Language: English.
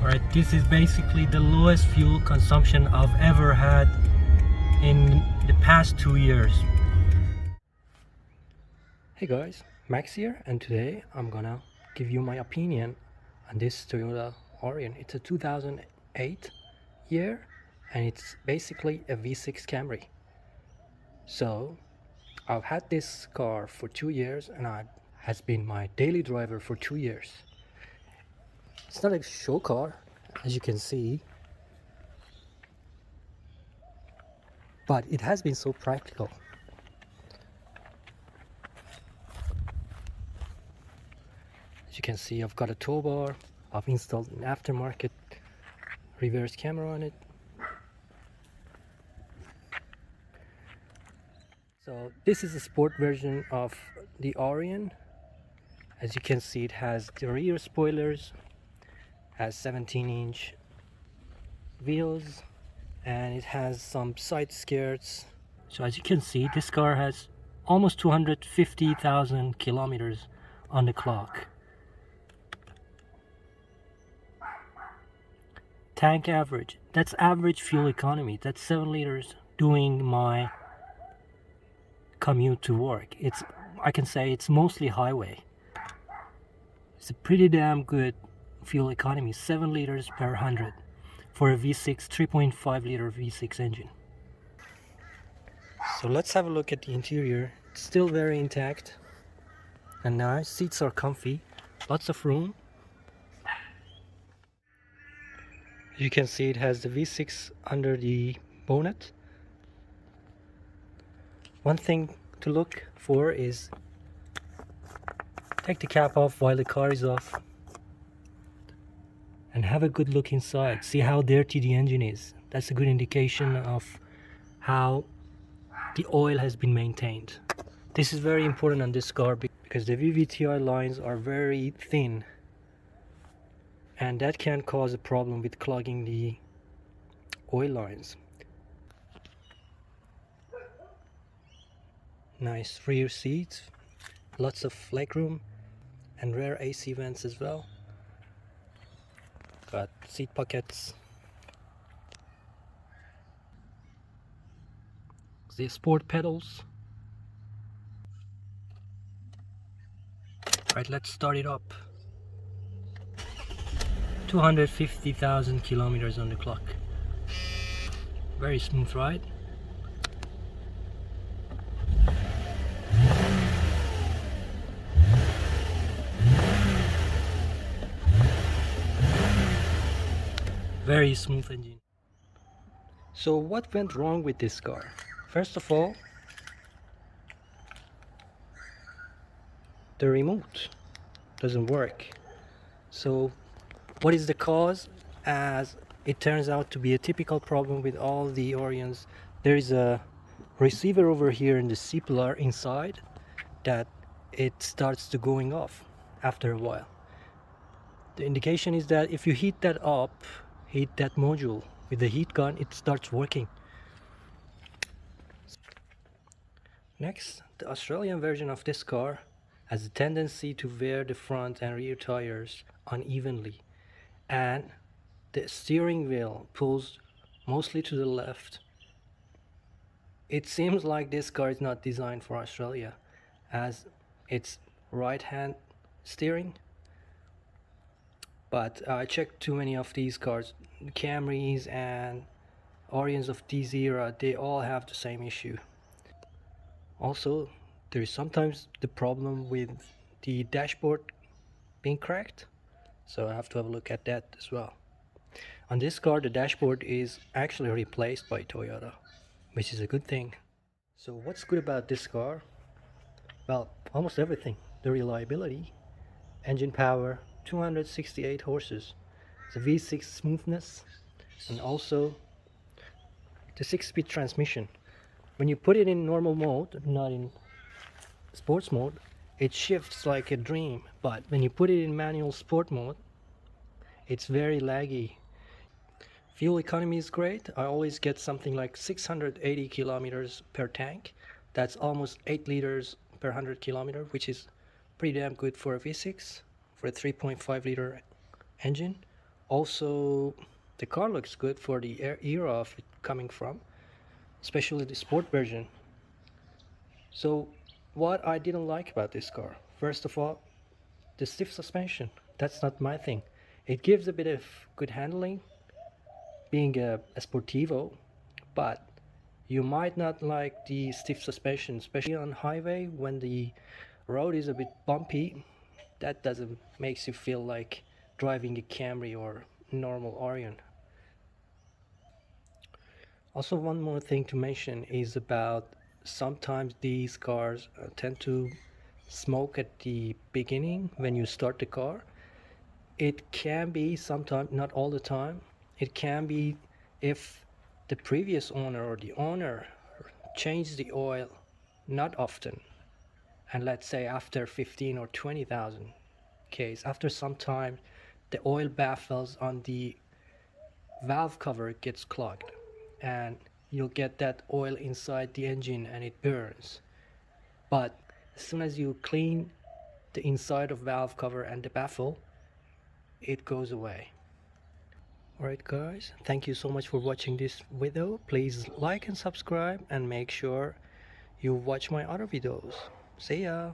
Alright, this is basically the lowest fuel consumption I've ever had in the past 2 years. Hey guys, Max here, and today I'm gonna give you my opinion on this Toyota Aurion. It's a 2008 year and it's basically a V6 Camry. So I've had this car for 2 years and it has been my daily driver for 2 years. It's not a show car, as you can see, but it has been so practical. As you can see, I've got a tow bar. I've installed an aftermarket reverse camera on it. So this is a sport version of the Aurion. As you can see, it has the rear spoilers, has 17-inch wheels, and it has some side skirts. So as you can see, this car has almost 250,000 kilometers on the clock. Tank average, that's average fuel economy. That's 7 liters doing my commute to work. I can say it's mostly highway. It's a pretty damn good fuel economy, 7 liters per 100 for a V6 3.5 liter V6 engine. So let's have a look at the interior. It's still very intact and nice. Seats are comfy, lots of room. You can see it has the V6 under the bonnet. One thing to look for is take the cap off while the car is off and have a good look inside. See how dirty the engine is. That's a good indication of how the oil has been maintained. This is very important on this car because the vvti lines are very thin and that can cause a problem with clogging the oil lines. Nice rear seats, lots of legroom and rear AC vents as well. Got seat pockets. The sport pedals. Right, let's start it up. 250,000 kilometers on the clock. Very smooth ride. Very smooth engine. So what went wrong with this car? First of all, the remote doesn't work. So what is the cause? As it turns out to be a typical problem with all the Aurions, there is a receiver over here in the C-pillar inside that it starts to going off after a while. The indication is that if you heat that up, heat that module with the heat gun, it starts working. Next, the Australian version of this car has a tendency to wear the front and rear tires unevenly, and the steering wheel pulls mostly to the left. It seems like this car is not designed for Australia, as it's right hand steering. But I checked too many of these cars, Camrys and Aurions of this era, they all have the same issue. Also, there is sometimes the problem with the dashboard being cracked, so I have to have a look at that as well. On this car, the dashboard is actually replaced by Toyota, which is a good thing. So what's good about this car? Well, almost everything. The reliability, engine power, 268 horses, the V6 smoothness, and also the 6-speed transmission. When you put it in normal mode, not in sports mode, it shifts like a dream, but when you put it in manual sport mode, it's very laggy. Fuel economy is great. I always get something like 680 kilometers per tank. That's almost 8 liters per 100 kilometer, which is pretty damn good for a V6, for a 3.5 liter engine. Also, the car looks good for the era of it coming from, especially the sport version. So what I didn't like about this car, first of all, the stiff suspension. That's not my thing. It gives a bit of good handling being a Sportivo, but you might not like the stiff suspension, especially on highway when the road is a bit bumpy. That doesn't makes you feel like driving a Camry or normal Aurion. Also, one more thing to mention is about sometimes these cars tend to smoke at the beginning when you start the car. It can be sometimes, not all the time. It can be if the previous owner or the owner changed the oil not often, and let's say after 15 or 20,000 Ks, after some time, the oil baffles on the valve cover gets clogged, and you'll get that oil inside the engine and it burns. But as soon as you clean the inside of valve cover and the baffle, it goes away. Alright guys, thank you so much for watching this video. Please like and subscribe and make sure you watch my other videos. See ya!